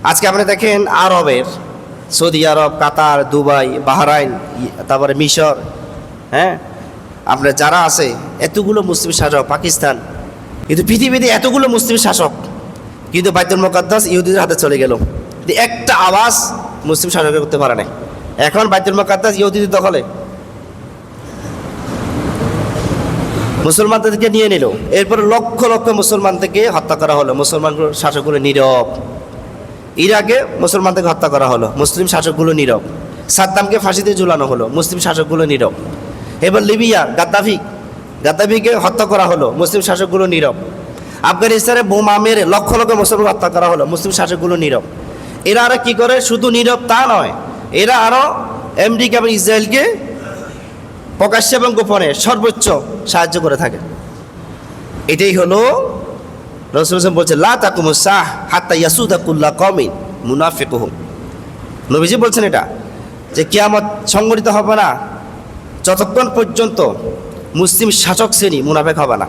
আজকে আপনি দেখেন আরবের সৌদি আরব, কাতার, দুবাই, বাহরাইন, তারপরে মিশর, হ্যাঁ, আপনার যারা আছে এতগুলো মুসলিম শাসক, পাকিস্তান, কিন্তু পৃথিবীতে এতগুলো মুসলিম শাসক, কিন্তু বাইতুল মুকাদ্দাস ইহুদিদের হাতে চলে গেল। একটা আওয়াজ মুসলিম শাসকের করতে পারে না। এখন বাইতুল মুকাদ্দাস ইহুদিদের দখলে, মুসলমানদেরকে নিয়ে নিল। এরপর লক্ষ লক্ষ মুসলমান থেকে হত্যা করা হলো, মুসলমানগুলো শাসকগুলো নীরব। ইরাকে মুসলমানদেরকে হত্যা করা হলো, মুসলিম শাসকগুলো নীরব। সাদ্দামকে ফাঁসিতে ঝুলানো হলো, মুসলিম শাসকগুলো নীরব। এবার লিবিয়া গাদ্দাফিকে হত্যা করা হলো, মুসলিম শাসকগুলো নীরব। আফগানিস্তানে বোমা মেরে লক্ষ লক্ষ মুসলমান হত্যা করা হলো, মুসলিম শাসকগুলো নীরব। এরা আরো কি করে? শুধু নীরব তা নয়, এরা আরো আমেরিকা এবং ইসরায়েলকে প্রকাশ্যে এবং গোপনে সর্বোচ্চ সাহায্য করে থাকে। এটাই হলো রাসূল বলছে, লা তাকুমুস সাহ হাত্তা ইয়াসুদা কুল্লা কওমিন মুনাফিকুহুম। নবীজি বলছেন এটা, যে কিয়ামত সংঘটিত হবে না যতক্ষণ পর্যন্ত মুসলিম শাসক শ্রেণী মুনাফিক হবে না।